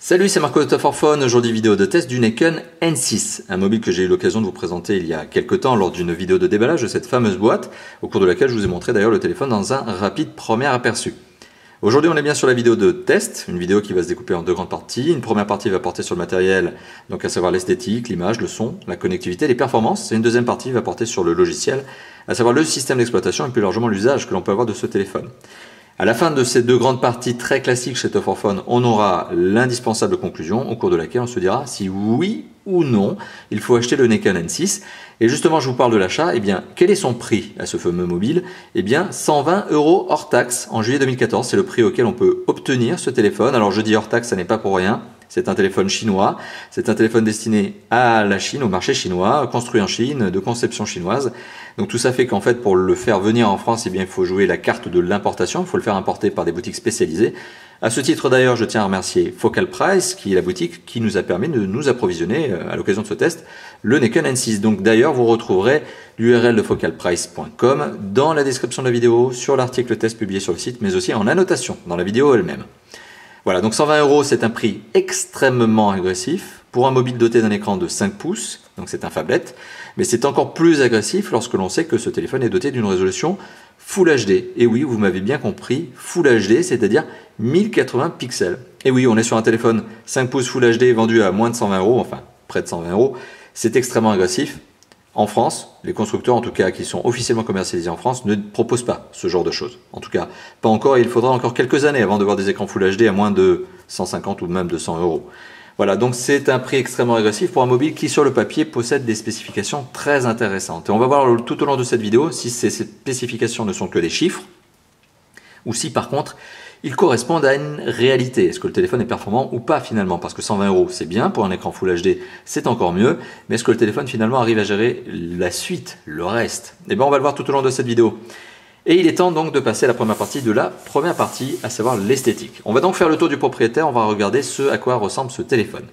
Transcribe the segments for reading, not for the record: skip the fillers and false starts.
Salut, c'est Marco de Top 4 Phone. Aujourd'hui, vidéo de test du Nikon N6, un mobile que j'ai eu l'occasion de vous présenter il y a quelques temps lors d'une vidéo de déballage de cette fameuse boîte, au cours de laquelle je vous ai montré d'ailleurs le téléphone dans un rapide premier aperçu. Aujourd'hui, on est bien sur la vidéo de test, une vidéo qui va se découper en deux grandes parties. Une première partie va porter sur le matériel, donc à savoir l'esthétique, l'image, le son, la connectivité, les performances. Et une deuxième partie va porter sur le logiciel, à savoir le système d'exploitation et plus largement l'usage que l'on peut avoir de ce téléphone. À la fin de ces deux grandes parties très classiques chez Top 4 Phone, on aura l'indispensable conclusion au cours de laquelle on se dira si oui ou non il faut acheter le Nikon N6. Et justement, je vous parle de l'achat. Eh bien, quel est son prix à ce fameux mobile? Eh bien, 120 € hors taxe en juillet 2014. C'est le prix auquel on peut obtenir ce téléphone. Alors, je dis hors taxe, ça n'est pas pour rien. C'est un téléphone chinois, c'est un téléphone destiné à la Chine, au marché chinois, construit en Chine, de conception chinoise. Donc tout ça fait qu'en fait, pour le faire venir en France, eh bien, il faut jouer la carte de l'importation, il faut le faire importer par des boutiques spécialisées. À ce titre d'ailleurs, je tiens à remercier Focal Price, qui est la boutique qui nous a permis de nous approvisionner, à l'occasion de ce test, le Nikon N6. Donc d'ailleurs, vous retrouverez l'URL de focalprice.com dans la description de la vidéo, sur l'article test publié sur le site, mais aussi en annotation dans la vidéo elle-même. Voilà, donc 120 €, c'est un prix extrêmement agressif pour un mobile doté d'un écran de 5 pouces, donc c'est un phablet, mais c'est encore plus agressif lorsque l'on sait que ce téléphone est doté d'une résolution Full HD. Et oui, vous m'avez bien compris, Full HD, c'est-à-dire 1080 pixels. Et oui, on est sur un téléphone 5 pouces Full HD vendu à moins de 120 €, enfin près de 120 €, c'est extrêmement agressif. En France, les constructeurs, en tout cas, qui sont officiellement commercialisés en France, ne proposent pas ce genre de choses. En tout cas, pas encore, et il faudra encore quelques années avant de voir des écrans Full HD à moins de 150 ou même de 100 €. Voilà, donc c'est un prix extrêmement agressif pour un mobile qui, sur le papier, possède des spécifications très intéressantes. Et on va voir tout au long de cette vidéo si ces spécifications ne sont que des chiffres, ou si par contre, ils correspondent à une réalité. Est-ce que le téléphone est performant ou pas finalement? Parce que 120 € c'est bien, pour un écran Full HD c'est encore mieux, mais est-ce que le téléphone finalement arrive à gérer la suite, le reste? Eh bien on va le voir tout au long de cette vidéo. Et il est temps donc de passer à la première partie de la première partie, à savoir l'esthétique. On va donc faire le tour du propriétaire, on va regarder ce à quoi ressemble ce téléphone.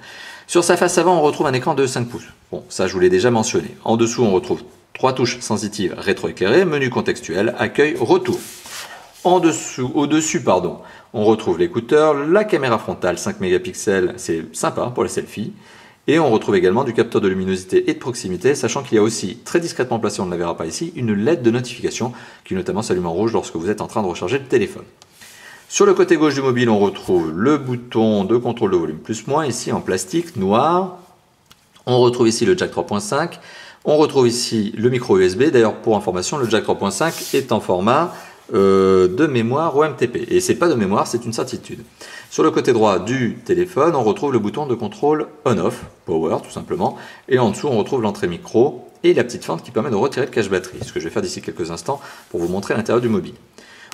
Sur sa face avant, on retrouve un écran de 5 pouces. Bon, ça je vous l'ai déjà mentionné. En dessous, on retrouve 3 touches sensitives rétroéclairées, menu contextuel, accueil, retour. Au-dessus, on retrouve l'écouteur, la caméra frontale 5 mégapixels, c'est sympa pour les selfies. Et on retrouve également du capteur de luminosité et de proximité, sachant qu'il y a aussi, très discrètement placé, on ne la verra pas ici, une LED de notification qui notamment s'allume en rouge lorsque vous êtes en train de recharger le téléphone. Sur le côté gauche du mobile, on retrouve le bouton de contrôle de volume plus-moins, ici en plastique noir. On retrouve ici le jack 3.5. On retrouve ici le micro USB. D'ailleurs, pour information, le jack 3.5 est en format de mémoire OMTP. Et c'est pas de mémoire, c'est une certitude. Sur le côté droit du téléphone, on retrouve le bouton de contrôle on-off, power tout simplement. Et en dessous, on retrouve l'entrée micro et la petite fente qui permet de retirer le cache batterie. Ce que je vais faire d'ici quelques instants pour vous montrer l'intérieur du mobile.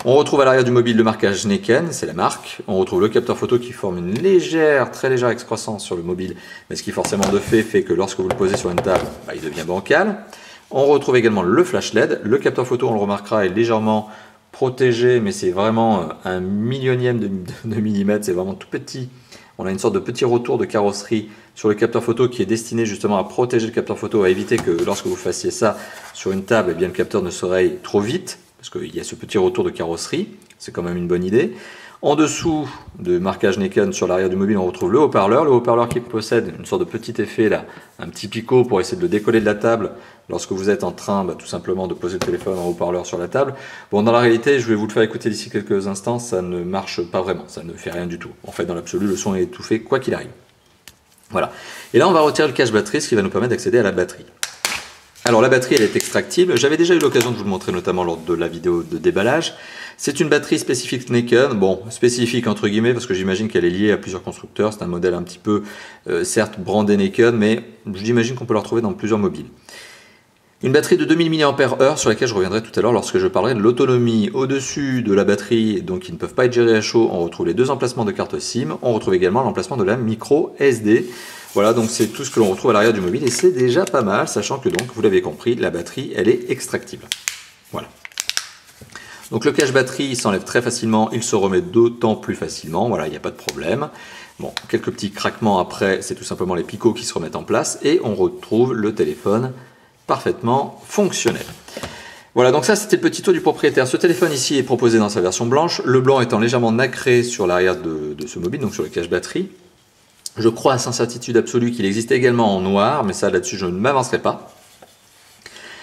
On retrouve à l'arrière du mobile le marquage Nikon, c'est la marque. On retrouve le capteur photo qui forme une très légère excroissance sur le mobile, mais ce qui forcément de fait que lorsque vous le posez sur une table, il devient bancal. On retrouve également le flash LED. Le capteur photo, on le remarquera, est légèrement protégé, mais c'est vraiment un millionième de millimètre, c'est vraiment tout petit. On a une sorte de petit retour de carrosserie sur le capteur photo qui est destiné justement à protéger le capteur photo, à éviter que lorsque vous fassiez ça sur une table, eh bien, le capteur ne se raye trop vite, parce qu'il y a ce petit retour de carrosserie, c'est quand même une bonne idée. En dessous de marquage Nikon sur l'arrière du mobile, on retrouve le haut-parleur qui possède une sorte de petit effet là, un petit picot pour essayer de le décoller de la table lorsque vous êtes en train tout simplement de poser le téléphone en haut-parleur sur la table. Bon, dans la réalité, je vais vous le faire écouter d'ici quelques instants, ça ne marche pas vraiment, ça ne fait rien du tout. En fait, dans l'absolu, le son est étouffé quoi qu'il arrive. Voilà. Et là, on va retirer le cache batterie, ce qui va nous permettre d'accéder à la batterie. Alors la batterie, elle est extractible. J'avais déjà eu l'occasion de vous le montrer notamment lors de la vidéo de déballage. C'est une batterie spécifique Nikon, bon, spécifique entre guillemets parce que j'imagine qu'elle est liée à plusieurs constructeurs. C'est un modèle un petit peu, certes brandé Nikon, mais j'imagine qu'on peut la retrouver dans plusieurs mobiles. Une batterie de 2000 mAh sur laquelle je reviendrai tout à l'heure lorsque je parlerai de l'autonomie. Au-dessus de la batterie, donc qui ne peuvent pas être gérés à chaud, on retrouve les deux emplacements de carte SIM. On retrouve également l'emplacement de la micro SD. Voilà, donc c'est tout ce que l'on retrouve à l'arrière du mobile et c'est déjà pas mal, sachant que donc, vous l'avez compris, la batterie, elle est extractible. Voilà. Donc le cache batterie s'enlève très facilement, il se remet d'autant plus facilement, voilà, il n'y a pas de problème. Bon, quelques petits craquements après, c'est tout simplement les picots qui se remettent en place et on retrouve le téléphone parfaitement fonctionnel. Voilà, donc ça c'était le petit tour du propriétaire. Ce téléphone ici est proposé dans sa version blanche, le blanc étant légèrement nacré sur l'arrière de ce mobile, donc sur le cache batterie. Je crois à sans certitude absolue qu'il existe également en noir, mais ça là-dessus je ne m'avancerai pas.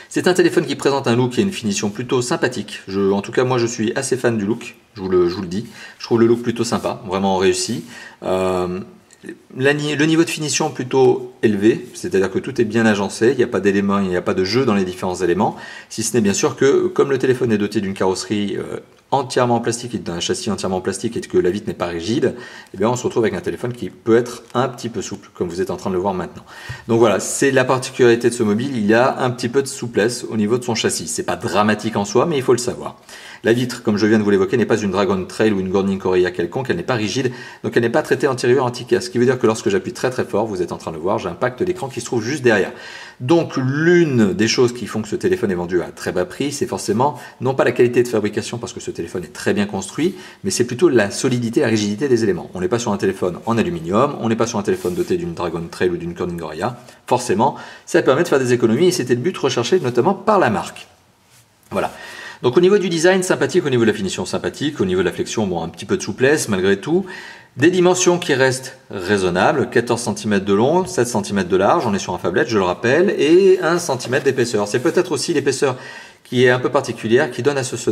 C'est un téléphone qui présente un look et une finition plutôt sympathique. En tout cas, moi, je suis assez fan du look, je vous le dis. Je trouve le look plutôt sympa, vraiment réussi. Le niveau de finition plutôt élevé, c'est-à-dire que tout est bien agencé, il n'y a pas d'éléments, il n'y a pas de jeu dans les différents éléments, si ce n'est bien sûr que comme le téléphone est doté d'une carrosserie entièrement en plastique et d'un châssis entièrement en plastique et que la vitre n'est pas rigide, eh bien on se retrouve avec un téléphone qui peut être un petit peu souple, comme vous êtes en train de le voir maintenant. Donc voilà, c'est la particularité de ce mobile, il y a un petit peu de souplesse au niveau de son châssis. C'est pas dramatique en soi, mais il faut le savoir. La vitre, comme je viens de vous l'évoquer, n'est pas une Dragon Trail ou une Corning Korea quelconque, elle n'est pas rigide, donc elle n'est pas traitée anti-rayure, ce qui veut dire que lorsque j'appuie très très fort, vous êtes en train de le voir, j'impacte l'écran qui se trouve juste derrière. Donc l'une des choses qui font que ce téléphone est vendu à très bas prix, c'est forcément non pas la qualité de fabrication parce que ce téléphone est très bien construit, mais c'est plutôt la solidité, la rigidité des éléments. On n'est pas sur un téléphone en aluminium, on n'est pas sur un téléphone doté d'une Dragon Trail ou d'une Corning Korea. Forcément, ça permet de faire des économies et c'était le but recherché notamment par la marque. Voilà. Donc au niveau du design, sympathique, au niveau de la finition, sympathique, au niveau de la flexion, bon, un petit peu de souplesse malgré tout. Des dimensions qui restent raisonnables, 14 cm de long, 7 cm de large, on est sur un phablette, je le rappelle, et 1 cm d'épaisseur. C'est peut-être aussi l'épaisseur qui est un peu particulière, qui donne à ce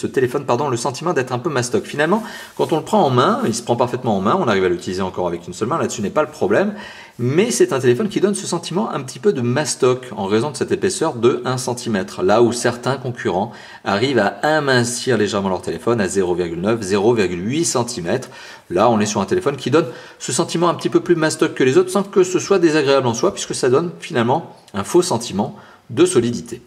téléphone le sentiment d'être un peu mastoc. Finalement, quand on le prend en main, il se prend parfaitement en main, on arrive à l'utiliser encore avec une seule main, là-dessus n'est pas le problème, mais c'est un téléphone qui donne ce sentiment un petit peu de mastoc en raison de cette épaisseur de 1 cm, là où certains concurrents arrivent à amincir légèrement leur téléphone à 0,9, 0,8 cm. Là, on est sur un téléphone qui donne ce sentiment un petit peu plus mastoc que les autres sans que ce soit désagréable en soi, puisque ça donne finalement un faux sentiment de solidité.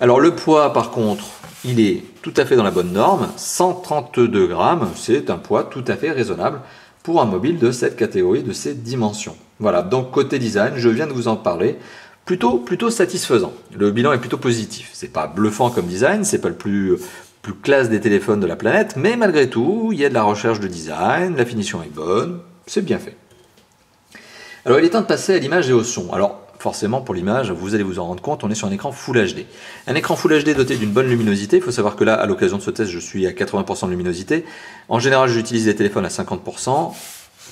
Alors le poids par contre, il est tout à fait dans la bonne norme, 132 grammes, c'est un poids tout à fait raisonnable pour un mobile de cette catégorie, de ces dimensions. Voilà, donc côté design, je viens de vous en parler, plutôt satisfaisant. Le bilan est plutôt positif, c'est pas bluffant comme design, c'est pas le plus classe des téléphones de la planète, mais malgré tout, il y a de la recherche de design, la finition est bonne, c'est bien fait. Alors il est temps de passer à l'image et au son. Alors forcément pour l'image, vous allez vous en rendre compte, on est sur un écran Full HD. Un écran Full HD doté d'une bonne luminosité, il faut savoir que là, à l'occasion de ce test, je suis à 80% de luminosité. En général, j'utilise des téléphones à 50%.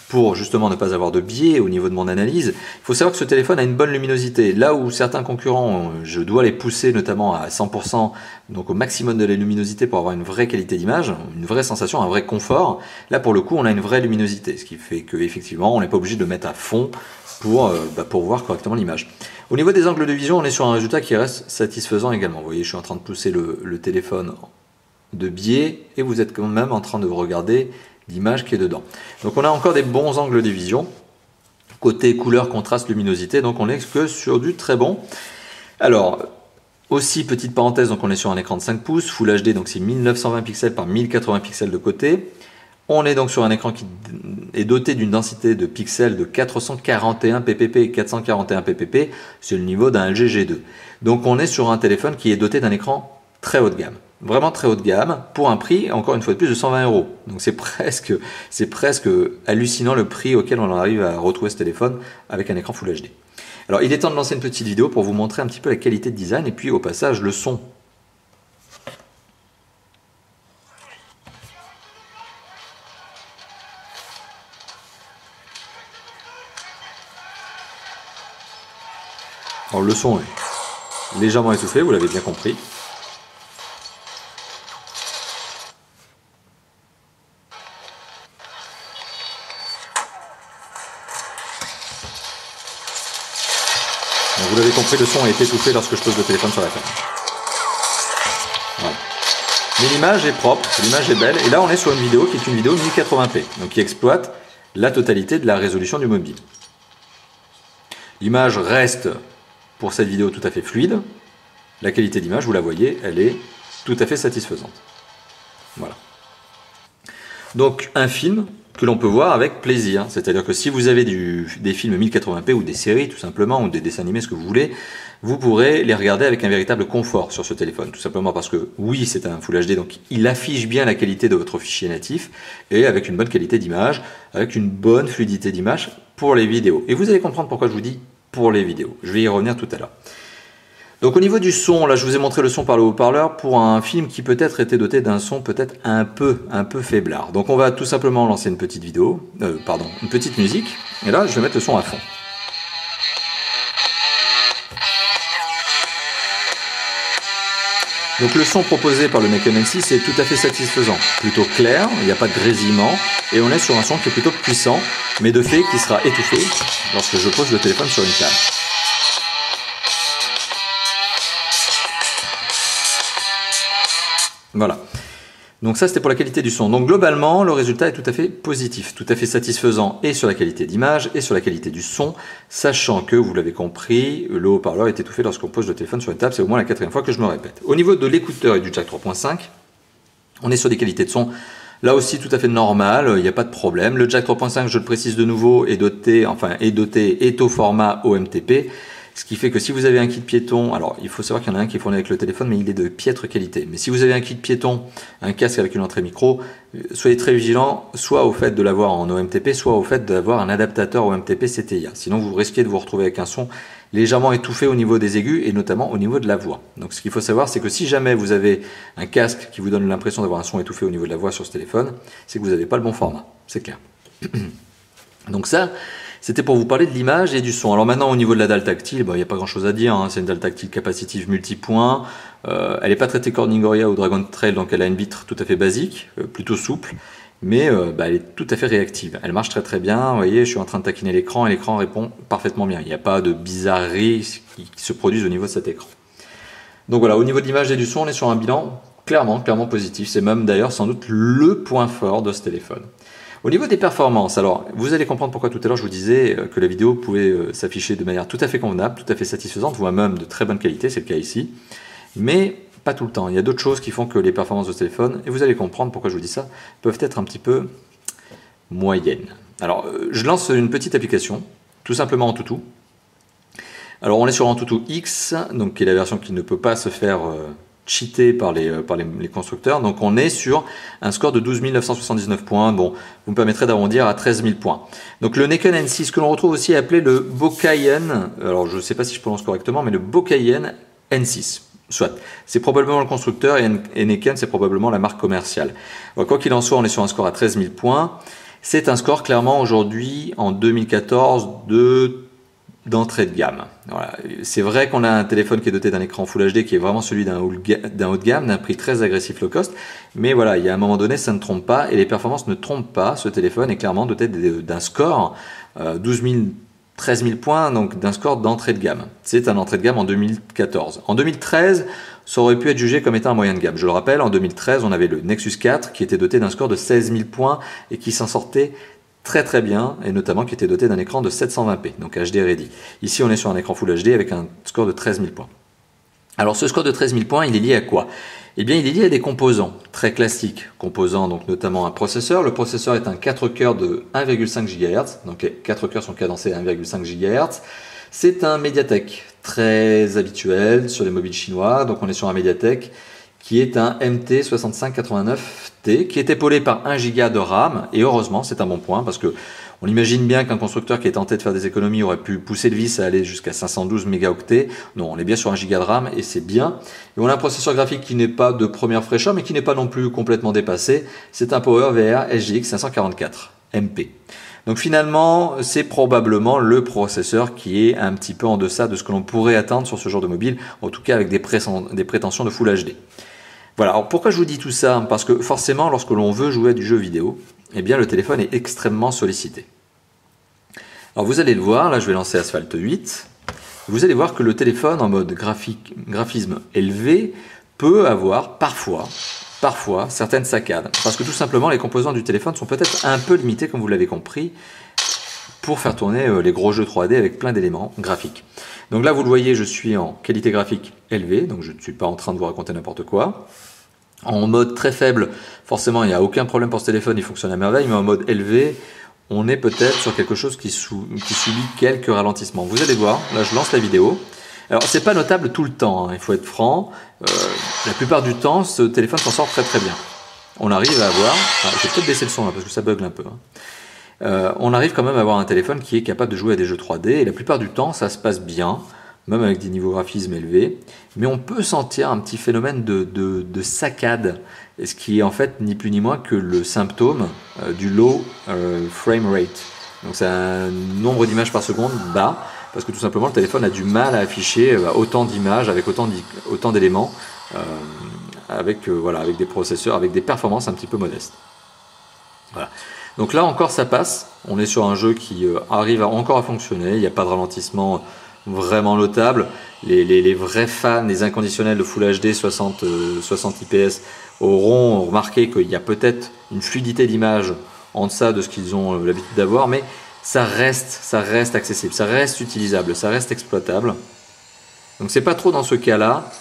Pour justement ne pas avoir de biais au niveau de mon analyse. Il faut savoir que ce téléphone a une bonne luminosité. Là où certains concurrents, je dois les pousser notamment à 100%, donc au maximum de la luminosité pour avoir une vraie qualité d'image, une vraie sensation, un vrai confort. Là pour le coup, on a une vraie luminosité, ce qui fait qu'effectivement, on n'est pas obligé de le mettre à fond pour voir correctement l'image. Au niveau des angles de vision, on est sur un résultat qui reste satisfaisant également. Vous voyez, je suis en train de pousser le téléphone de biais et vous êtes quand même en train de regarder l'image qui est dedans. Donc on a encore des bons angles de vision. Côté couleur, contraste, luminosité, donc on n'est que sur du très bon. Alors, aussi petite parenthèse, donc on est sur un écran de 5 pouces, Full HD, donc c'est 1920 pixels par 1080 pixels de côté. On est donc sur un écran qui est doté d'une densité de pixels de 441 ppp et 441 ppp, c'est le niveau d'un LG G2. Donc on est sur un téléphone qui est doté d'un écran très haut de gamme. Vraiment très haut de gamme, pour un prix, encore une fois de plus, de 120 €. Donc c'est presque hallucinant le prix auquel on arrive à retrouver ce téléphone avec un écran Full HD. Alors il est temps de lancer une petite vidéo pour vous montrer un petit peu la qualité de design et puis au passage le son. Alors le son est légèrement essoufflé, vous l'avez bien compris. Donc vous l'avez compris, le son a été étouffé lorsque je pose le téléphone sur la table. Voilà. Mais l'image est propre, l'image est belle, et là on est sur une vidéo qui est une vidéo 1080p, donc qui exploite la totalité de la résolution du mobile. L'image reste, pour cette vidéo, tout à fait fluide. La qualité d'image, vous la voyez, elle est tout à fait satisfaisante. Voilà. Donc un film que l'on peut voir avec plaisir. C'est-à-dire que si vous avez des films 1080p ou des séries tout simplement, ou des dessins animés, ce que vous voulez, vous pourrez les regarder avec un véritable confort sur ce téléphone. Tout simplement parce que oui, c'est un Full HD, donc il affiche bien la qualité de votre fichier natif, et avec une bonne qualité d'image, avec une bonne fluidité d'image pour les vidéos. Et vous allez comprendre pourquoi je vous dis pour les vidéos. Je vais y revenir tout à l'heure. Donc au niveau du son, là je vous ai montré le son par le haut-parleur pour un film qui peut-être était doté d'un son peut-être un peu faiblard. Donc on va tout simplement lancer une petite vidéo, une petite musique, et là je vais mettre le son à fond. Donc le son proposé par le Necon N6 est tout à fait satisfaisant, plutôt clair, il n'y a pas de grésillement, et on est sur un son qui est plutôt puissant, mais de fait qui sera étouffé lorsque je pose le téléphone sur une table. Voilà. Donc ça c'était pour la qualité du son. Donc globalement le résultat est tout à fait positif, tout à fait satisfaisant et sur la qualité d'image et sur la qualité du son, sachant que vous l'avez compris, le haut-parleur est étouffé lorsqu'on pose le téléphone sur une table, c'est au moins la 4e fois que je me répète. Au niveau de l'écouteur et du jack 3.5, on est sur des qualités de son là aussi tout à fait normales, il n'y a pas de problème. Le jack 3.5, je le précise de nouveau, est au format OMTP. Ce qui fait que si vous avez un kit piéton, alors il faut savoir qu'il y en a un qui est fourni avec le téléphone, mais il est de piètre qualité. Mais si vous avez un kit piéton, un casque avec une entrée micro, soyez très vigilant, soit au fait de l'avoir en OMTP, soit au fait d'avoir un adaptateur OMTP CTIA. Sinon vous risquez de vous retrouver avec un son légèrement étouffé au niveau des aigus et notamment au niveau de la voix. Donc ce qu'il faut savoir, c'est que si jamais vous avez un casque qui vous donne l'impression d'avoir un son étouffé au niveau de la voix sur ce téléphone, c'est que vous n'avez pas le bon format, c'est clair. Donc ça, c'était pour vous parler de l'image et du son. Alors maintenant au niveau de la dalle tactile, il n'y a pas grand chose à dire, hein. C'est une dalle tactile capacitive multipoint, elle n'est pas traitée Corning Gorilla ou Dragon Trail, donc elle a une vitre tout à fait basique, plutôt souple, mais elle est tout à fait réactive. Elle marche très bien, vous voyez, je suis en train de taquiner l'écran et l'écran répond parfaitement bien. Il n'y a pas de bizarreries qui se produisent au niveau de cet écran. Donc voilà, au niveau de l'image et du son, on est sur un bilan clairement positif. C'est même d'ailleurs sans doute le point fort de ce téléphone. Au niveau des performances, alors vous allez comprendre pourquoi tout à l'heure je vous disais que la vidéo pouvait s'afficher de manière tout à fait convenable, tout à fait satisfaisante, voire même de très bonne qualité, c'est le cas ici, mais pas tout le temps. Il y a d'autres choses qui font que les performances de ce téléphone, et vous allez comprendre pourquoi je vous dis ça, peuvent être un petit peu moyennes. Alors je lance une petite application, tout simplement Antutu. Alors on est sur Antutu X, donc qui est la version qui ne peut pas se faire cheaté par les constructeurs, donc on est sur un score de 12 979 points, bon, vous me permettrez d'arrondir à 13 000 points. Donc le Necon N6, que l'on retrouve aussi appelé le Bocayen, alors je ne sais pas si je prononce correctement, mais le Bocayen N6, soit, c'est probablement le constructeur et Necon c'est probablement la marque commerciale. Alors, quoi qu'il en soit, on est sur un score à 13 000 points, c'est un score clairement aujourd'hui, en 2014, d'entrée de gamme. Voilà. C'est vrai qu'on a un téléphone qui est doté d'un écran Full HD qui est vraiment celui d'un haut de gamme, d'un prix très agressif low cost, mais voilà, il y a un moment donné, ça ne trompe pas et les performances ne trompent pas. Ce téléphone est clairement doté d'un score 13 000 points, donc d'un score d'entrée de gamme. C'est un entrée de gamme en 2014. En 2013, ça aurait pu être jugé comme étant un moyen de gamme. Je le rappelle, en 2013, on avait le Nexus 4 qui était doté d'un score de 16 000 points et qui s'en sortait très bien, et notamment qui était doté d'un écran de 720p, donc HD Ready. Ici on est sur un écran Full HD avec un score de 13 000 points. Alors ce score de 13 000 points, il est lié à quoi? Eh bien il est lié à des composants très classiques, composants donc notamment un processeur. Le processeur est un 4 cœurs de 1,5 GHz, donc les 4 cœurs sont cadencés à 1,5 GHz. C'est un Mediatek très habituel sur les mobiles chinois, donc on est sur un Mediatek qui est un MT6589T, qui est épaulé par 1 Go de RAM, et heureusement, c'est un bon point, parce que on imagine bien qu'un constructeur qui est tenté de faire des économies aurait pu pousser le vice à aller jusqu'à 512 mégaoctets. Non, on est bien sur 1 Go de RAM, et c'est bien. Et on a un processeur graphique qui n'est pas de première fraîcheur, mais qui n'est pas non plus complètement dépassé. C'est un PowerVR SGX 544 MP. Donc finalement, c'est probablement le processeur qui est un petit peu en deçà de ce que l'on pourrait attendre sur ce genre de mobile, en tout cas avec des prétentions de Full HD. Voilà, alors pourquoi je vous dis tout ça? Parce que forcément, lorsque l'on veut jouer à du jeu vidéo, eh bien le téléphone est extrêmement sollicité. Alors vous allez le voir, là je vais lancer Asphalt 8, vous allez voir que le téléphone en mode graphisme élevé peut avoir parfois certaines saccades. Parce que tout simplement, les composants du téléphone sont peut-être un peu limités, comme vous l'avez compris, pour faire tourner les gros jeux 3D avec plein d'éléments graphiques. Donc là, vous le voyez, je suis en qualité graphique élevée, donc je ne suis pas en train de vous raconter n'importe quoi. En mode très faible, forcément, il n'y a aucun problème pour ce téléphone, il fonctionne à merveille, mais en mode élevé, on est peut-être sur quelque chose qui subit quelques ralentissements. Vous allez voir, là je lance la vidéo. Alors, c'est pas notable tout le temps, hein, il faut être franc. La plupart du temps, ce téléphone s'en sort très bien. On arrive à avoir... je vais peut-être baisser le son là, parce que ça bugle un peu. On arrive quand même à avoir un téléphone qui est capable de jouer à des jeux 3D, et la plupart du temps, ça se passe bien. même avec des niveaux graphisme élevés, mais on peut sentir un petit phénomène de saccade, et ce qui est en fait ni plus ni moins que le symptôme du low frame rate. Donc c'est un nombre d'images par seconde bas, parce que tout simplement le téléphone a du mal à afficher autant d'images avec autant d'éléments, avec des processeurs, avec des performances un petit peu modestes. Voilà. Donc là encore ça passe, on est sur un jeu qui arrive encore à fonctionner, il n'y a pas de ralentissement vraiment notable. Les vrais fans, les inconditionnels de Full HD 60 IPS auront remarqué qu'il y a peut-être une fluidité d'image en deçà de ce qu'ils ont l'habitude d'avoir, mais ça reste accessible, ça reste utilisable, ça reste exploitable. Donc c'est pas trop dans ce cas-là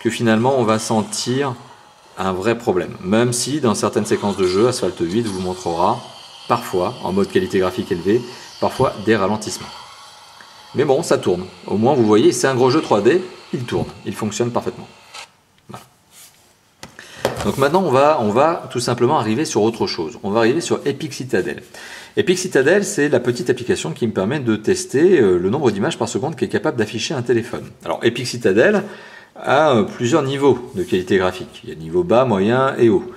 que finalement on va sentir un vrai problème, même si dans certaines séquences de jeu, Asphalt 8 vous montrera parfois, en mode qualité graphique élevée, parfois des ralentissements. Mais bon, ça tourne. Au moins, vous voyez, c'est un gros jeu 3D, il tourne, il fonctionne parfaitement. Voilà. Donc maintenant, on va tout simplement arriver sur autre chose. On va arriver sur Epic Citadel. Epic Citadel, c'est la petite application qui me permet de tester le nombre d'images par seconde qu'est capable d'afficher un téléphone. Alors, Epic Citadel a plusieurs niveaux de qualité graphique. Il y a niveau bas, moyen et haut.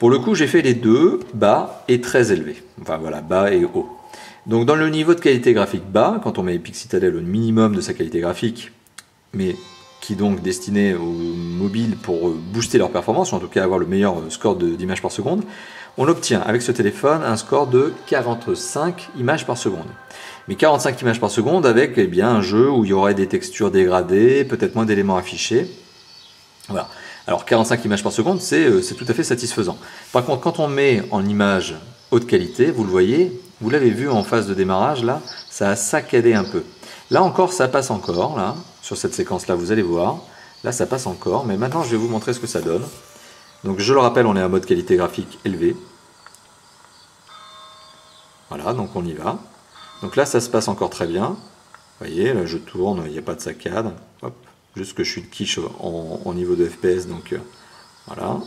Pour le coup, j'ai fait les deux, bas et très élevé. Enfin voilà, bas et haut. Donc dans le niveau de qualité graphique bas, quand on met Epic Citadel au minimum de sa qualité graphique, mais qui est donc destiné aux mobiles pour booster leur performance, ou en tout cas avoir le meilleur score d'images par seconde, on obtient avec ce téléphone un score de 45 images par seconde. Mais 45 images par seconde avec un jeu où il y aurait des textures dégradées, peut-être moins d'éléments affichés. Voilà. Alors 45 images par seconde, c'est tout à fait satisfaisant. Par contre, quand on met en image haute qualité, vous le voyez, vous l'avez vu en phase de démarrage, là, ça a saccadé un peu. Là encore, ça passe encore, là, sur cette séquence-là, vous allez voir. Là, ça passe encore, mais maintenant, je vais vous montrer ce que ça donne. Donc, je le rappelle, on est en mode qualité graphique élevée. Voilà, donc on y va. Donc là, ça se passe encore très bien. Vous voyez, là, je tourne, il n'y a pas de saccade. Hop, juste que je suis de quiche en niveau de FPS, donc voilà.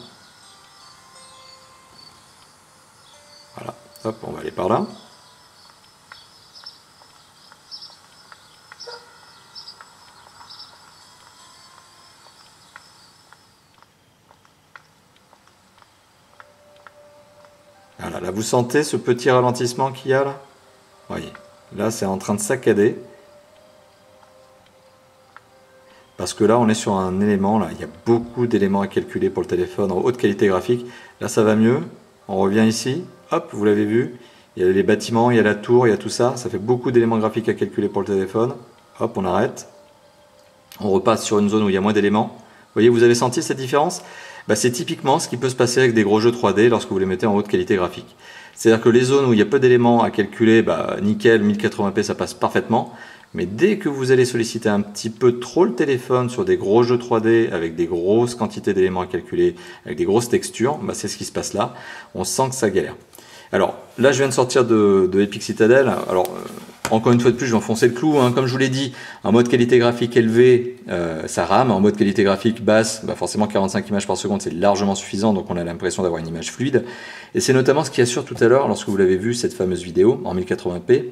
Voilà, hop, on va aller par là. Voilà, là vous sentez ce petit ralentissement qu'il y a là? Voyez, là c'est en train de saccader. Parce que là on est sur un élément, là il y a beaucoup d'éléments à calculer pour le téléphone en haute qualité graphique. Là ça va mieux, on revient ici, hop, vous l'avez vu. Il y a les bâtiments, il y a la tour, il y a tout ça. Ça fait beaucoup d'éléments graphiques à calculer pour le téléphone. Hop, on arrête. On repasse sur une zone où il y a moins d'éléments. Vous voyez, vous avez senti cette différence? C'est typiquement ce qui peut se passer avec des gros jeux 3D lorsque vous les mettez en haute qualité graphique. C'est-à-dire que les zones où il y a peu d'éléments à calculer, nickel, 1080p, ça passe parfaitement. Mais dès que vous allez solliciter un petit peu trop le téléphone sur des gros jeux 3D avec des grosses quantités d'éléments à calculer, avec des grosses textures, c'est ce qui se passe là. On sent que ça galère. Alors là, je viens de sortir de Epic Citadel. Alors encore une fois de plus, je vais enfoncer le clou. Comme je vous l'ai dit, en mode qualité graphique élevée, ça rame. En mode qualité graphique basse, forcément 45 images par seconde, c'est largement suffisant. Donc on a l'impression d'avoir une image fluide. Et c'est notamment ce qui assure tout à l'heure, lorsque vous l'avez vu, cette fameuse vidéo en 1080p.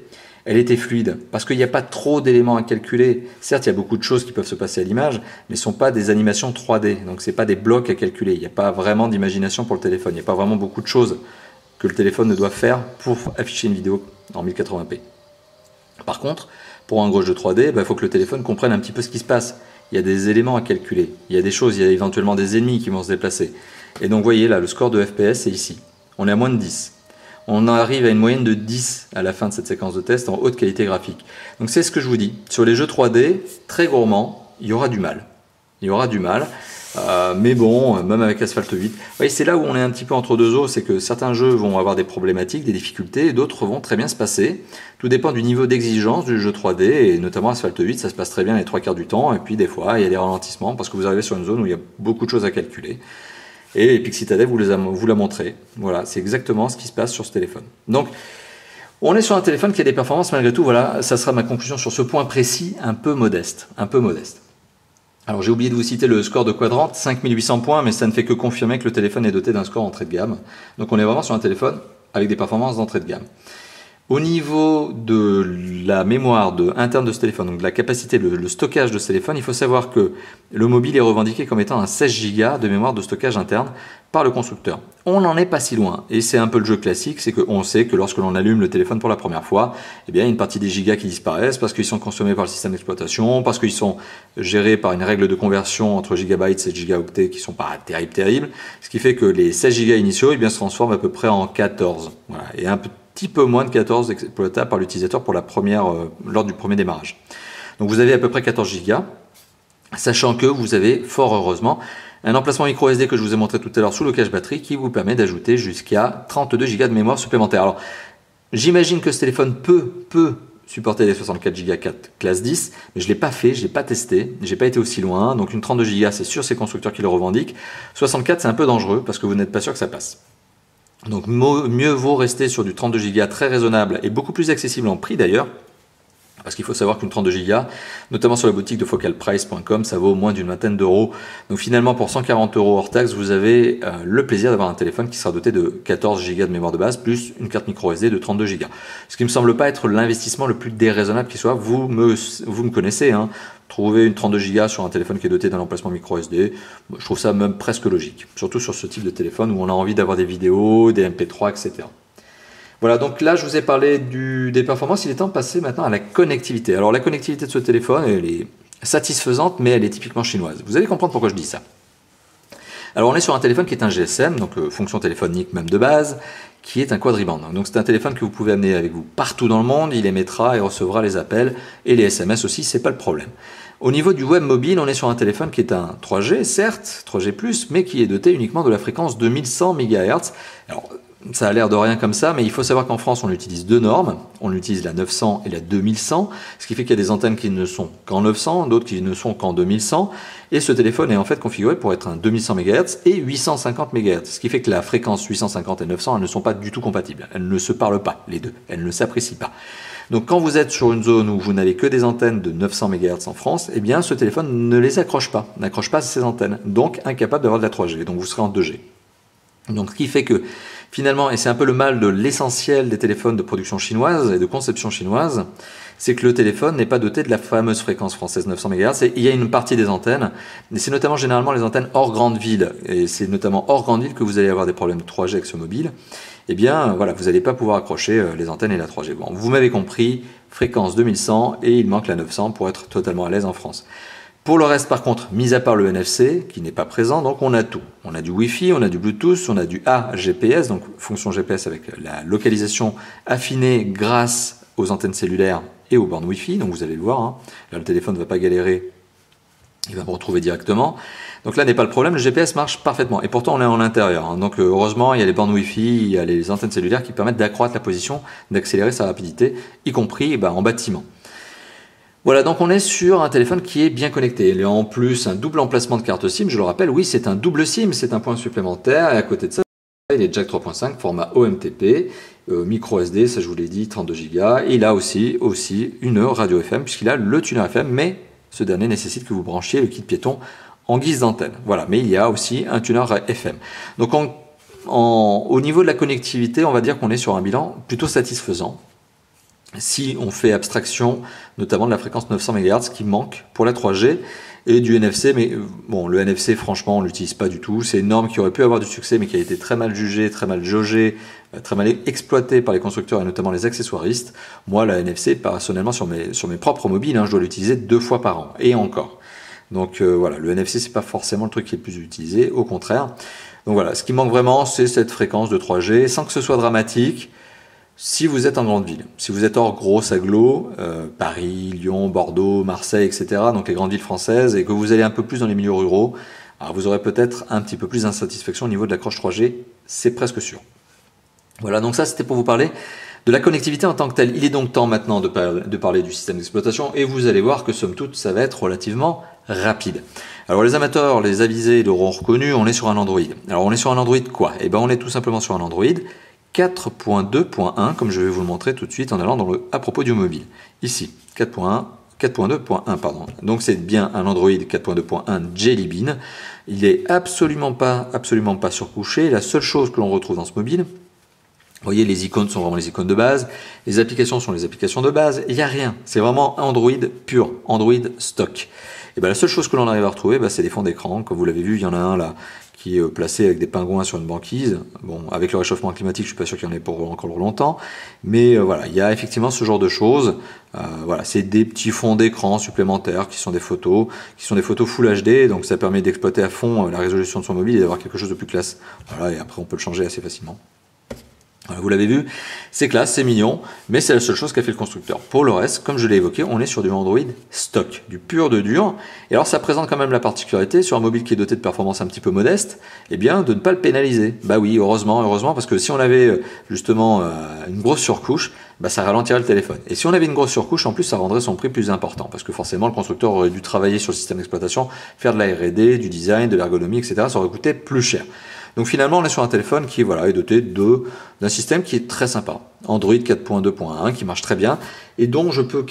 Elle était fluide, parce qu'il n'y a pas trop d'éléments à calculer. Certes, il y a beaucoup de choses qui peuvent se passer à l'image, mais ce ne sont pas des animations 3D. Donc ce n'est pas des blocs à calculer. Il n'y a pas vraiment d'imagination pour le téléphone. Il n'y a pas vraiment beaucoup de choses que le téléphone ne doit faire pour afficher une vidéo en 1080p. Par contre, pour un gros jeu 3D, il faut que le téléphone comprenne un petit peu ce qui se passe. Il y a des éléments à calculer, il y a des choses, il y a éventuellement des ennemis qui vont se déplacer. Et donc vous voyez là, le score de FPS c'est ici. On est à moins de 10. On arrive à une moyenne de 10 à la fin de cette séquence de test en haute qualité graphique. Donc c'est ce que je vous dis. Sur les jeux 3D, très gourmands, il y aura du mal. Il y aura du mal. Mais bon, même avec Asphalt 8, c'est là où on est un petit peu entre deux eaux, c'est que certains jeux vont avoir des problématiques, des difficultés, et d'autres vont très bien se passer. Tout dépend du niveau d'exigence du jeu 3D, et notamment Asphalt 8, ça se passe très bien les 3/4 du temps, et puis des fois, il y a des ralentissements, parce que vous arrivez sur une zone où il y a beaucoup de choses à calculer. Et Epic Citadel vous l'a montré. Voilà, c'est exactement ce qui se passe sur ce téléphone. Donc, on est sur un téléphone qui a des performances malgré tout, voilà, ça sera ma conclusion sur ce point précis, un peu modeste. Alors j'ai oublié de vous citer le score de Quadrant, 5800 points, mais ça ne fait que confirmer que le téléphone est doté d'un score entrée de gamme. Donc on est vraiment sur un téléphone avec des performances d'entrée de gamme. Au niveau de la mémoire interne de ce téléphone, donc de la capacité, le stockage de ce téléphone, il faut savoir que le mobile est revendiqué comme étant un 16 Go de mémoire de stockage interne par le constructeur. On n'en est pas si loin, et c'est un peu le jeu classique, c'est qu'on sait que lorsque l'on allume le téléphone pour la première fois, eh bien, il y a une partie des gigas qui disparaissent parce qu'ils sont consommés par le système d'exploitation, parce qu'ils sont gérés par une règle de conversion entre gigabytes et gigaoctets qui sont pas terribles, ce qui fait que les 16 Go initiaux se transforment à peu près en 14, voilà, et un petit peu moins de 14 exploitables par l'utilisateur pour lors du premier démarrage. Donc vous avez à peu près 14 Go, sachant que vous avez fort heureusement un emplacement micro SD que je vous ai montré tout à l'heure sous le cache batterie qui vous permet d'ajouter jusqu'à 32 Go de mémoire supplémentaire. Alors j'imagine que ce téléphone peut supporter les 64 Go 4 classe 10, mais je ne l'ai pas fait, je ne l'ai pas testé, je n'ai pas été aussi loin, donc une 32 Go c'est sûr, c'est le constructeur qui le revendique. 64 c'est un peu dangereux parce que vous n'êtes pas sûr que ça passe. Donc mieux vaut rester sur du 32 Go très raisonnable et beaucoup plus accessible en prix d'ailleurs, parce qu'il faut savoir qu'une 32 Go, notamment sur la boutique de focalprice.com, ça vaut moins d'une vingtaine d'euros. Donc finalement, pour 140 € hors taxe, vous avez le plaisir d'avoir un téléphone qui sera doté de 14 Go de mémoire de base, plus une carte micro SD de 32 Go. Ce qui ne me semble pas être l'investissement le plus déraisonnable qui soit. Vous me connaissez, hein. Trouver une 32 Go sur un téléphone qui est doté d'un emplacement micro SD, je trouve ça même presque logique. Surtout sur ce type de téléphone où on a envie d'avoir des vidéos, des MP3, etc. Voilà, donc là je vous ai parlé des performances, il est temps de passer maintenant à la connectivité. Alors la connectivité de ce téléphone, elle est satisfaisante, mais elle est typiquement chinoise. Vous allez comprendre pourquoi je dis ça. Alors on est sur un téléphone qui est un GSM, donc fonction téléphonique même de base, qui est un quadriband. Donc c'est un téléphone que vous pouvez amener avec vous partout dans le monde, il émettra et recevra les appels et les SMS aussi, c'est pas le problème. Au niveau du web mobile, on est sur un téléphone qui est un 3G, certes, 3G+, mais qui est doté uniquement de la fréquence 2100 MHz. Alors, ça a l'air de rien comme ça, mais il faut savoir qu'en France, on utilise deux normes. On utilise la 900 et la 2100, ce qui fait qu'il y a des antennes qui ne sont qu'en 900, d'autres qui ne sont qu'en 2100. Et ce téléphone est en fait configuré pour être un 2100 MHz et 850 MHz, ce qui fait que la fréquence 850 et 900, elles ne sont pas du tout compatibles. Elles ne se parlent pas, les deux. Elles ne s'apprécient pas. Donc quand vous êtes sur une zone où vous n'avez que des antennes de 900 MHz en France, eh bien ce téléphone ne les accroche pas, n'accroche pas ces antennes, donc incapable d'avoir de la 3G, donc vous serez en 2G. Donc ce qui fait que finalement, et c'est un peu le mal de l'essentiel des téléphones de production chinoise et de conception chinoise, c'est que le téléphone n'est pas doté de la fameuse fréquence française 900 MHz. Et il y a une partie des antennes, mais c'est notamment généralement les antennes hors grande ville. Et c'est notamment hors grande ville que vous allez avoir des problèmes de 3G avec ce mobile. Eh bien, voilà, vous n'allez pas pouvoir accrocher les antennes et la 3G. Bon, vous m'avez compris, fréquence 2100 et il manque la 900 pour être totalement à l'aise en France. Pour le reste, par contre, mis à part le NFC, qui n'est pas présent, donc on a tout. On a du Wi-Fi, on a du Bluetooth, on a du AGPS, donc fonction GPS avec la localisation affinée grâce aux antennes cellulaires et aux bornes Wi-Fi. Donc vous allez le voir, hein. Là le téléphone ne va pas galérer, il va me retrouver directement. Donc là n'est pas le problème, le GPS marche parfaitement. Et pourtant on est en intérieur, hein. Donc heureusement il y a les bornes Wi-Fi, il y a les antennes cellulaires qui permettent d'accroître la position, d'accélérer sa rapidité, y compris en bâtiment. Voilà, donc on est sur un téléphone qui est bien connecté. Il y a en plus un double emplacement de carte SIM, je le rappelle, oui, c'est un double SIM, c'est un point supplémentaire. Et à côté de ça, il est jack 3.5, format OMTP, micro SD, ça je vous l'ai dit, 32 Go. Et il a aussi une radio FM, puisqu'il a le tuner FM, mais ce dernier nécessite que vous branchiez le kit piéton en guise d'antenne. Voilà, mais il y a aussi un tuner FM. Donc au niveau de la connectivité, on va dire qu'on est sur un bilan plutôt satisfaisant. Si on fait abstraction notamment de la fréquence 900 MHz qui manque pour la 3G et du NFC, mais bon, le NFC franchement on l'utilise pas du tout, c'est une norme qui aurait pu avoir du succès mais qui a été très mal jugée, très mal jaugée, très mal exploitée par les constructeurs et notamment les accessoiristes. Moi la NFC personnellement sur mes propres mobiles, je dois l'utiliser 2 fois par an et encore. Donc voilà, le NFC c'est pas forcément le truc qui est le plus utilisé, au contraire. Donc voilà, ce qui manque vraiment c'est cette fréquence de 3G sans que ce soit dramatique. Si vous êtes en grande ville, si vous êtes hors grosse agglo, Paris, Lyon, Bordeaux, Marseille, etc., donc les grandes villes françaises, et que vous allez un peu plus dans les milieux ruraux, alors vous aurez peut-être un petit peu plus d'insatisfaction au niveau de l'accroche 3G, c'est presque sûr. Voilà, donc ça c'était pour vous parler de la connectivité en tant que telle. Il est donc temps maintenant de parler du système d'exploitation, et vous allez voir que somme toute, ça va être relativement rapide. Alors les amateurs, les avisés l'auront reconnu, on est sur un Android. Alors on est sur un Android quoi? Eh bien on est tout simplement sur un Android 4.2.1, comme je vais vous le montrer tout de suite en allant dans à propos du mobile. Ici, 4.2.1, pardon. Donc c'est bien un Android 4.2.1 Jelly Bean. Il est absolument pas surcouché. La seule chose que l'on retrouve dans ce mobile, Vous voyez, les icônes sont vraiment les icônes de base, les applications sont les applications de base, il n'y a rien. C'est vraiment Android pur, Android stock. Et bien la seule chose que l'on arrive à retrouver, c'est des fonds d'écran. Comme vous l'avez vu, il y en a un là qui est placé avec des pingouins sur une banquise. Bon, avec le réchauffement climatique, je suis pas sûr qu'il y en ait pour encore longtemps. Mais voilà, il y a effectivement ce genre de choses. Voilà, c'est des petits fonds d'écran supplémentaires qui sont des photos Full HD. Donc ça permet d'exploiter à fond la résolution de son mobile et d'avoir quelque chose de plus classe. Voilà, et après on peut le changer assez facilement. Vous l'avez vu, c'est classe, c'est mignon, mais c'est la seule chose qu'a fait le constructeur. Pour le reste, comme je l'ai évoqué, on est sur du Android stock, du pur de dur. Et alors ça présente quand même la particularité, sur un mobile qui est doté de performances un petit peu modestes, eh bien de ne pas le pénaliser. Bah oui, heureusement, parce que si on avait justement une grosse surcouche, ça ralentirait le téléphone. Et si on avait une grosse surcouche, en plus, ça rendrait son prix plus important, parce que forcément, le constructeur aurait dû travailler sur le système d'exploitation, faire de la R&D, du design, de l'ergonomie, etc. Ça aurait coûté plus cher. Donc finalement, on est sur un téléphone qui est doté d'un système qui est très sympa. Android 4.2.1 qui marche très bien et dont je peux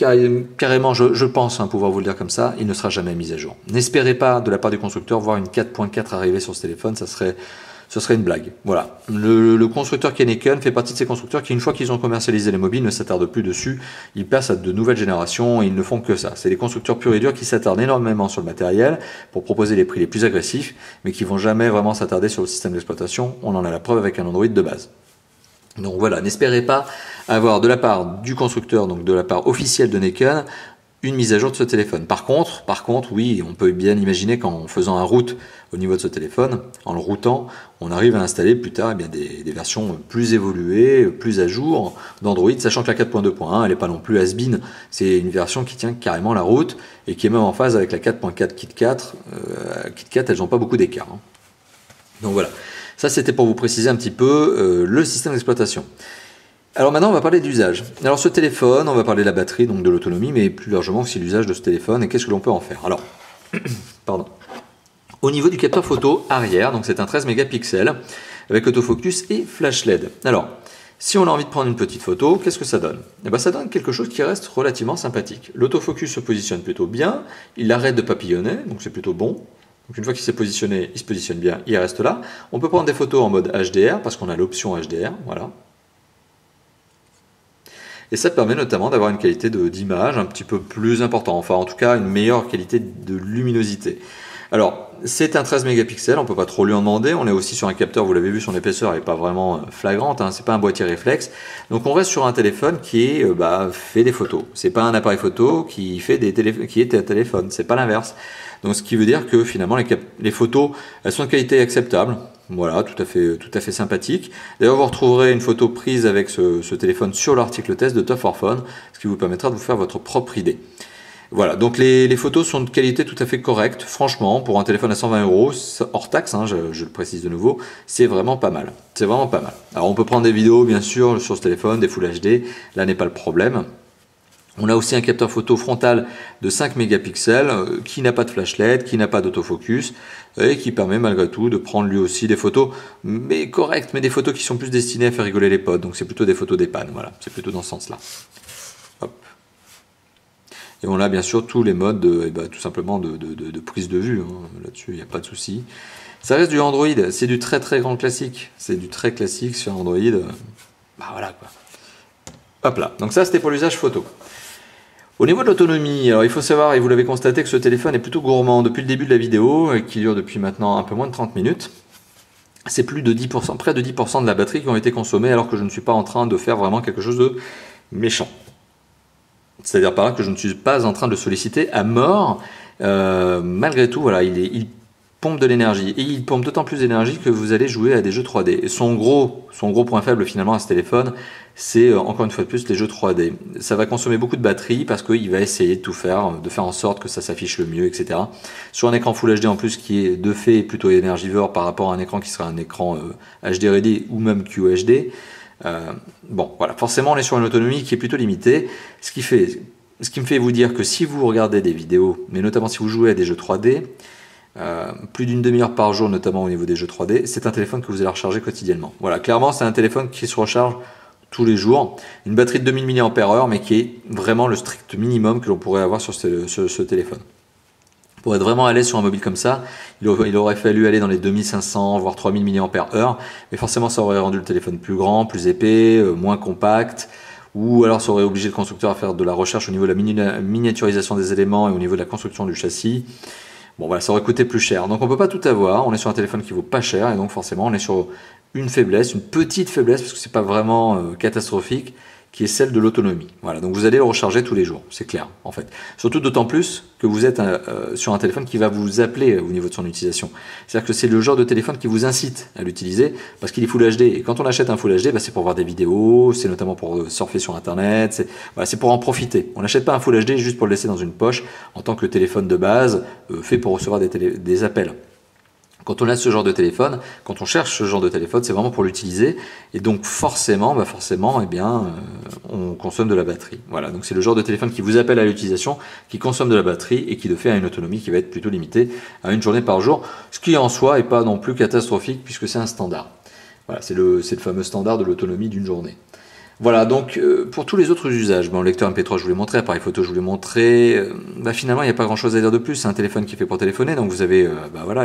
carrément, je pense pouvoir vous le dire comme ça, il ne sera jamais mis à jour. N'espérez pas de la part du constructeur voir une 4.4 arriver sur ce téléphone, ce serait une blague. Voilà. Le constructeur Heineken fait partie de ces constructeurs qui, une fois qu'ils ont commercialisé les mobiles, ne s'attardent plus dessus. Ils passent à de nouvelles générations et ils ne font que ça. C'est des constructeurs purs et durs qui s'attardent énormément sur le matériel pour proposer les prix les plus agressifs, mais qui vont jamais vraiment s'attarder sur le système d'exploitation. On en a la preuve avec un Android de base. Donc voilà, n'espérez pas avoir de la part du constructeur, donc de la part officielle de Heineken, une mise à jour de ce téléphone. Par contre, oui, on peut bien imaginer qu'en faisant un route au niveau de ce téléphone, en le routant, on arrive à installer plus tard des versions plus évoluées, plus à jour d'Android, sachant que la 4.2.1, elle n'est pas non plus has-been, c'est une version qui tient carrément la route et qui est même en phase avec la 4.4 KitKat. KitKat, elles n'ont pas beaucoup d'écart. Donc voilà, ça c'était pour vous préciser un petit peu le système d'exploitation. Alors maintenant, on va parler d'usage. Alors ce téléphone, on va parler de la batterie, donc de l'autonomie, mais plus largement aussi l'usage de ce téléphone et qu'est-ce que l'on peut en faire. Alors, pardon. Au niveau du capteur photo arrière, donc c'est un 13 mégapixels avec autofocus et flash LED. Alors, si on a envie de prendre une petite photo, qu'est-ce que ça donne? Ça donne quelque chose qui reste relativement sympathique. L'autofocus se positionne plutôt bien, il arrête de papillonner, donc c'est plutôt bon. Donc une fois qu'il s'est positionné, il se positionne bien, il reste là. On peut prendre des photos en mode HDR parce qu'on a l'option HDR, voilà. Et ça permet notamment d'avoir une qualité d'image un petit peu plus importante, enfin en tout cas une meilleure qualité de luminosité. Alors c'est un 13 mégapixels, on ne peut pas trop lui en demander, on est aussi sur un capteur, vous l'avez vu, son épaisseur n'est pas vraiment flagrante, c'est pas un boîtier réflexe, donc on reste sur un téléphone qui fait des photos, c'est pas un appareil photo qui est un téléphone, c'est pas l'inverse. Donc ce qui veut dire que finalement les photos, elles sont de qualité acceptable. Voilà, tout à fait sympathique. D'ailleurs, vous retrouverez une photo prise avec ce téléphone sur l'article test de Top for Phone, ce qui vous permettra de vous faire votre propre idée. Voilà, donc les photos sont de qualité tout à fait correcte. Franchement, pour un téléphone à 120 €, hors taxe, je le précise de nouveau, c'est vraiment pas mal. C'est vraiment pas mal. Alors, on peut prendre des vidéos, bien sûr, sur ce téléphone, des Full HD. Là n'est pas le problème. On a aussi un capteur photo frontal de 5 mégapixels qui n'a pas de flash LED, qui n'a pas d'autofocus et qui permet malgré tout de prendre lui aussi des photos mais correctes, mais des photos qui sont plus destinées à faire rigoler les potes. Donc c'est plutôt des photos des pannes, voilà, c'est plutôt dans ce sens-là. Hop. Et on a bien sûr tous les modes tout simplement de prise de vue, là-dessus il n'y a pas de souci. Ça reste du Android, c'est du très très grand classique, c'est du très classique sur Android, voilà quoi. Hop là, donc ça c'était pour l'usage photo. Au niveau de l'autonomie, alors il faut savoir, et vous l'avez constaté, que ce téléphone est plutôt gourmand depuis le début de la vidéo, qui dure depuis maintenant un peu moins de 30 minutes. C'est plus de 10%, près de 10% de la batterie qui ont été consommées, alors que je ne suis pas en train de faire vraiment quelque chose de méchant. C'est-à-dire par là que je ne suis pas en train de solliciter à mort. Malgré tout, voilà, il pompe de l'énergie. Et il pompe d'autant plus d'énergie que vous allez jouer à des jeux 3D. Et son gros point faible finalement à ce téléphone, c'est encore une fois de plus les jeux 3D. Ça va consommer beaucoup de batterie parce qu'il va essayer de tout faire, de faire en sorte que ça s'affiche le mieux, etc. Sur un écran Full HD en plus qui est de fait plutôt énergivore par rapport à un écran qui sera un écran HD Ready ou même QHD. Bon, voilà, forcément on est sur une autonomie qui est plutôt limitée, ce qui me fait vous dire que si vous regardez des vidéos, mais notamment si vous jouez à des jeux 3D, plus d'une demi-heure par jour, notamment au niveau des jeux 3D, c'est un téléphone que vous allez recharger quotidiennement. Voilà, clairement c'est un téléphone qui se recharge tous les jours, une batterie de 2000 mAh, mais qui est vraiment le strict minimum que l'on pourrait avoir sur ce téléphone. Pour être vraiment à l'aise sur un mobile comme ça, il aurait fallu aller dans les 2500 voire 3000 mAh, mais forcément ça aurait rendu le téléphone plus grand, plus épais, moins compact, ou alors ça aurait obligé le constructeur à faire de la recherche au niveau de la miniaturisation des éléments et au niveau de la construction du châssis. Bon voilà, ça aurait coûté plus cher. Donc on peut pas tout avoir, on est sur un téléphone qui vaut pas cher, et donc forcément on est sur une faiblesse, une petite faiblesse, parce que c'est pas vraiment catastrophique, qui est celle de l'autonomie. Voilà, donc vous allez le recharger tous les jours, c'est clair en fait. Surtout d'autant plus que vous êtes sur un téléphone qui va vous appeler au niveau de son utilisation. C'est-à-dire que c'est le genre de téléphone qui vous incite à l'utiliser parce qu'il est Full HD. Et quand on achète un Full HD, bah, c'est pour voir des vidéos, c'est notamment pour surfer sur Internet, c'est pour en profiter. On n'achète pas un Full HD juste pour le laisser dans une poche en tant que téléphone de base fait pour recevoir des appels. Quand on a ce genre de téléphone, quand on cherche ce genre de téléphone, c'est vraiment pour l'utiliser. Et donc forcément, on consomme de la batterie. Voilà, donc c'est le genre de téléphone qui vous appelle à l'utilisation, qui consomme de la batterie et qui le fait à une autonomie qui va être plutôt limitée à une journée par jour. Ce qui en soi n'est pas non plus catastrophique puisque c'est un standard. Voilà, c'est le fameux standard de l'autonomie d'une journée. Voilà, donc pour tous les autres usages, bon, lecteur MP3 je vous l'ai montré, appareil photo je vous l'ai montré, finalement il n'y a pas grand chose à dire de plus, c'est un téléphone qui est fait pour téléphoner, donc vous avez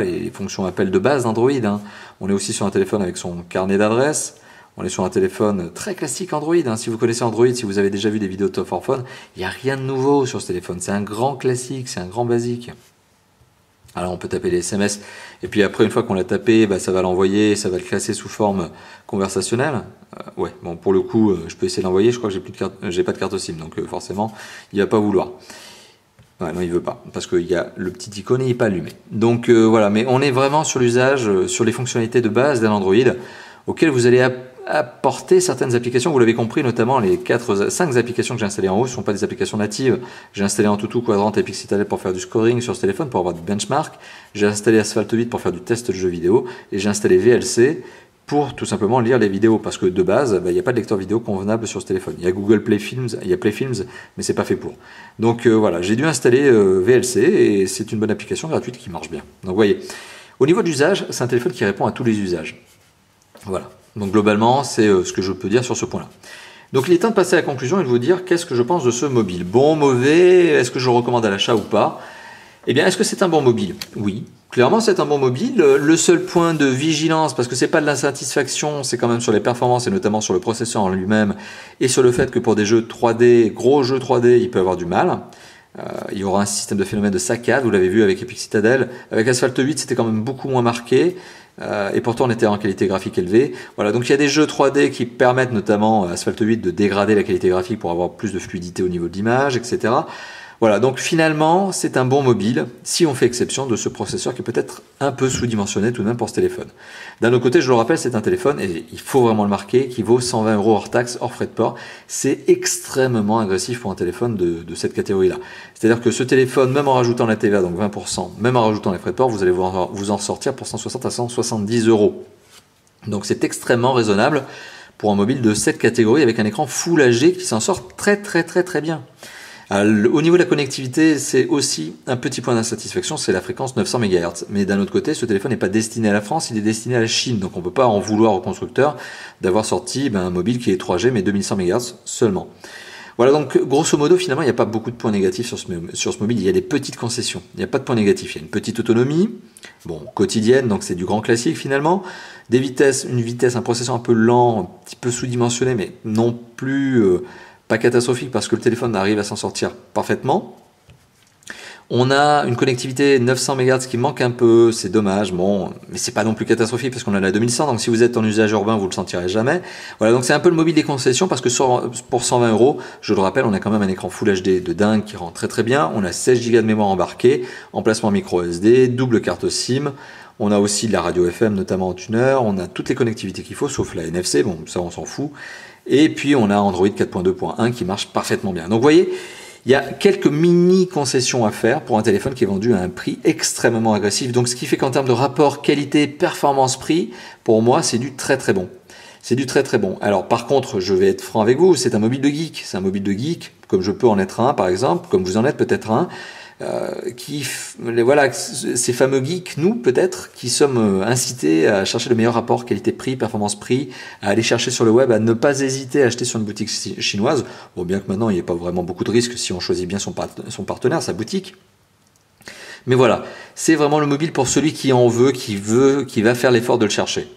les fonctions appel de base d'Android, hein. On est aussi sur un téléphone avec son carnet d'adresses, on est sur un téléphone très classique Android, hein. Si vous connaissez Android, si vous avez déjà vu des vidéos de Top 4 Phone, il n'y a rien de nouveau sur ce téléphone, c'est un grand classique, c'est un grand basique. Alors on peut taper les SMS et puis après une fois qu'on l'a tapé, ça va l'envoyer, ça va le classer sous forme conversationnelle. Ouais, bon pour le coup, je peux essayer de l'envoyer. Je crois que j'ai pas de carte SIM, donc forcément il va pas vouloir. Ouais, non, il veut pas parce qu'il y a le petit icône et il n'est pas allumé. Donc voilà, mais on est vraiment sur l'usage, sur les fonctionnalités de base d'un Android auxquelles vous allez apporter certaines applications, vous l'avez compris, notamment les 5 applications que j'ai installées en haut ne sont pas des applications natives. J'ai installé Antutu, Quadrant et Pixitadel pour faire du scoring sur ce téléphone, pour avoir du benchmark. J'ai installé Asphalt 8 pour faire du test de jeux vidéo. Et j'ai installé VLC pour tout simplement lire les vidéos, parce que de base, il n'y a pas de lecteur vidéo convenable sur ce téléphone. Il y a Google Play Films, il y a Play Films, mais c'est pas fait pour. Donc voilà, j'ai dû installer VLC et c'est une bonne application gratuite qui marche bien. Donc vous voyez, au niveau de l'usage, c'est un téléphone qui répond à tous les usages. Voilà. Donc globalement, c'est ce que je peux dire sur ce point-là. Donc il est temps de passer à la conclusion et de vous dire qu'est-ce que je pense de ce mobile. Bon, mauvais, est-ce que je recommande à l'achat ou pas? Eh bien, est-ce que c'est un bon mobile? Oui, clairement c'est un bon mobile. Le seul point de vigilance, parce que c'est pas de l'insatisfaction, c'est quand même sur les performances et notamment sur le processeur en lui-même et sur le fait que pour des jeux 3D, gros jeux 3D, il peut avoir du mal. Il y aura un système de phénomène de saccade, vous l'avez vu avec Epic Citadel. Avec Asphalt 8, c'était quand même beaucoup moins marqué. Et pourtant on était en qualité graphique élevée. Voilà, donc il y a des jeux 3D qui permettent notamment Asphalt 8 de dégrader la qualité graphique pour avoir plus de fluidité au niveau de l'image, etc. Voilà, donc finalement c'est un bon mobile si on fait exception de ce processeur qui est peut-être un peu sous-dimensionné tout de même pour ce téléphone. D'un autre côté, je le rappelle, c'est un téléphone, et il faut vraiment le marquer, qui vaut 120 € hors taxe, hors frais de port. C'est extrêmement agressif pour un téléphone de cette catégorie-là. C'est-à-dire que ce téléphone, même en rajoutant la TVA, donc 20%, même en rajoutant les frais de port, vous allez vous en sortir pour 160 à 170 €. Donc c'est extrêmement raisonnable pour un mobile de cette catégorie avec un écran Full HD qui s'en sort très bien. Au niveau de la connectivité, c'est aussi un petit point d'insatisfaction, c'est la fréquence 900 MHz. Mais d'un autre côté, ce téléphone n'est pas destiné à la France, il est destiné à la Chine. Donc on ne peut pas en vouloir au constructeur d'avoir sorti un mobile qui est 3G mais 2100 MHz seulement. Voilà, donc grosso modo, finalement, il n'y a pas beaucoup de points négatifs sur ce mobile. Il y a des petites concessions. Il n'y a pas de points négatifs. Il y a une petite autonomie, bon, quotidienne, donc c'est du grand classique finalement. Des vitesses, un processeur un peu lent, un petit peu sous-dimensionné, mais non plus pas catastrophique parce que le téléphone arrive à s'en sortir parfaitement. On a une connectivité 900 MHz qui manque un peu, c'est dommage, bon, mais c'est pas non plus catastrophique parce qu'on a la 2100, donc si vous êtes en usage urbain, vous le sentirez jamais. Voilà, donc c'est un peu le mobile des concessions parce que pour 120 €, je le rappelle, on a quand même un écran Full HD de dingue qui rend très bien. On a 16 Go de mémoire embarquée, emplacement micro SD, double carte SIM. On a aussi de la radio FM, notamment en tuner. On a toutes les connectivités qu'il faut, sauf la NFC, bon, ça on s'en fout. Et puis on a Android 4.2.1 qui marche parfaitement bien. Donc vous voyez, il y a quelques mini concessions à faire pour un téléphone qui est vendu à un prix extrêmement agressif. Donc ce qui fait qu'en termes de rapport qualité, performance, prix, pour moi c'est du très bon. C'est du très bon. Alors par contre, je vais être franc avec vous, c'est un mobile de geek. C'est un mobile de geek, comme je peux en être un par exemple, comme vous en êtes peut-être un. Voilà, ces fameux geeks, nous peut-être, qui sommes incités à chercher le meilleur rapport qualité-prix, performance-prix, à aller chercher sur le web, à ne pas hésiter à acheter sur une boutique chinoise, bon, bien que maintenant il n'y ait pas vraiment beaucoup de risques si on choisit bien son partenaire, sa boutique. Mais voilà, c'est vraiment le mobile pour celui qui en veut, qui va faire l'effort de le chercher.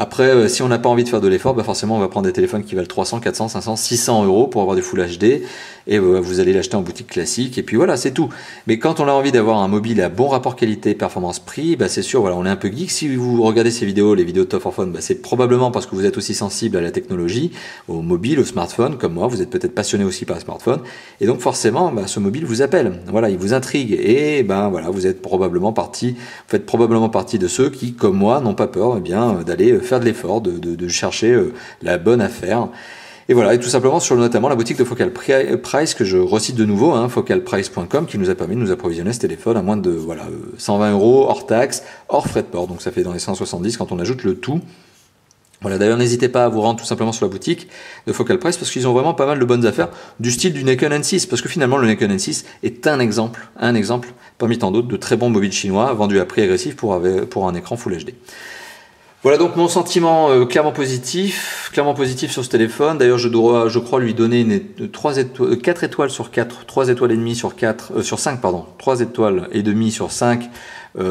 Après, si on n'a pas envie de faire de l'effort, bah forcément on va prendre des téléphones qui valent 300, 400, 500, 600 euros pour avoir du Full HD et vous allez l'acheter en boutique classique et puis voilà, c'est tout. Mais quand on a envie d'avoir un mobile à bon rapport qualité, performance, prix, bah c'est sûr, voilà, on est un peu geek. Si vous regardez ces vidéos, les vidéos de Top 4 Phone, bah c'est probablement parce que vous êtes aussi sensible à la technologie, au mobile, au smartphone, comme moi, vous êtes peut-être passionné aussi par le smartphone et donc forcément, bah, ce mobile vous appelle, voilà, il vous intrigue et ben voilà, vous faites probablement partie de ceux qui, comme moi, n'ont pas peur d'aller faire de l'effort, de chercher la bonne affaire. Et voilà, et tout simplement sur notamment la boutique de Focal Price, que je recite de nouveau, focalprice.com, qui nous a permis de nous approvisionner ce téléphone à moins de 120 euros hors taxe, hors frais de port, donc ça fait dans les 170 quand on ajoute le tout. Voilà, d'ailleurs n'hésitez pas à vous rendre tout simplement sur la boutique de Focal Price parce qu'ils ont vraiment pas mal de bonnes affaires du style du Nikon N6, parce que finalement le Nikon N6 est un exemple parmi tant d'autres de très bons mobiles chinois vendus à prix agressif pour un écran Full HD. Voilà donc mon sentiment clairement positif sur ce téléphone. D'ailleurs je crois lui donner 4 étoiles sur 4, 3 étoiles et demie sur 5 pardon, 3 étoiles et demie sur 5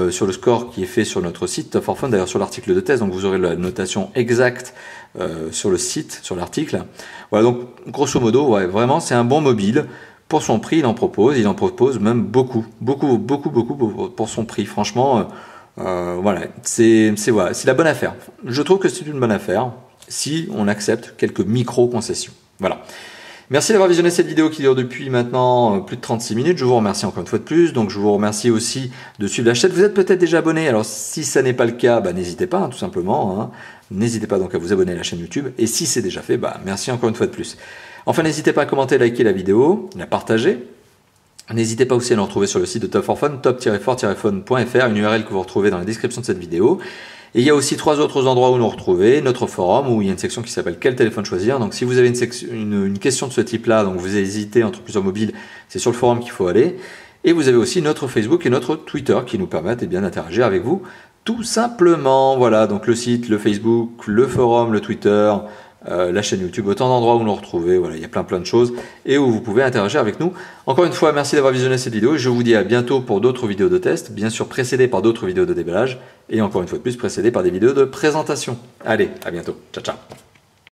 sur le score qui est fait sur notre site Top 4 Phone, d'ailleurs sur l'article de test, donc vous aurez la notation exacte sur le site, sur l'article. Voilà donc grosso modo, ouais, vraiment c'est un bon mobile. Pour son prix, il en propose même beaucoup pour son prix, franchement. Voilà, c'est la bonne affaire. Je trouve que c'est une bonne affaire si on accepte quelques micro-concessions. Voilà. Merci d'avoir visionné cette vidéo qui dure depuis maintenant plus de 36 minutes. Je vous remercie encore une fois de plus. Donc je vous remercie aussi de suivre la chaîne. Vous êtes peut-être déjà abonné. Alors si ça n'est pas le cas, bah, n'hésitez pas tout simplement. N'hésitez pas donc à vous abonner à la chaîne YouTube. Et si c'est déjà fait, bah, merci encore une fois de plus. Enfin, n'hésitez pas à commenter, liker la vidéo, la partager. N'hésitez pas aussi à nous retrouver sur le site de Top 4 Phone, top-4-phone.fr, une URL que vous retrouvez dans la description de cette vidéo. Et il y a aussi 3 autres endroits où nous retrouver, notre forum où il y a une section qui s'appelle quel téléphone choisir. Donc si vous avez une question de ce type-là, donc vous hésitez entre plusieurs mobiles, c'est sur le forum qu'il faut aller. Et vous avez aussi notre Facebook et notre Twitter qui nous permettent d'interagir avec vous tout simplement. Voilà, donc le site, le Facebook, le forum, le Twitter, la chaîne YouTube, autant d'endroits où nous retrouver, voilà, il y a plein de choses et où vous pouvez interagir avec nous. Encore une fois, merci d'avoir visionné cette vidéo et je vous dis à bientôt pour d'autres vidéos de test, bien sûr précédées par d'autres vidéos de déballage et encore une fois de plus précédées par des vidéos de présentation. Allez, à bientôt, ciao ciao.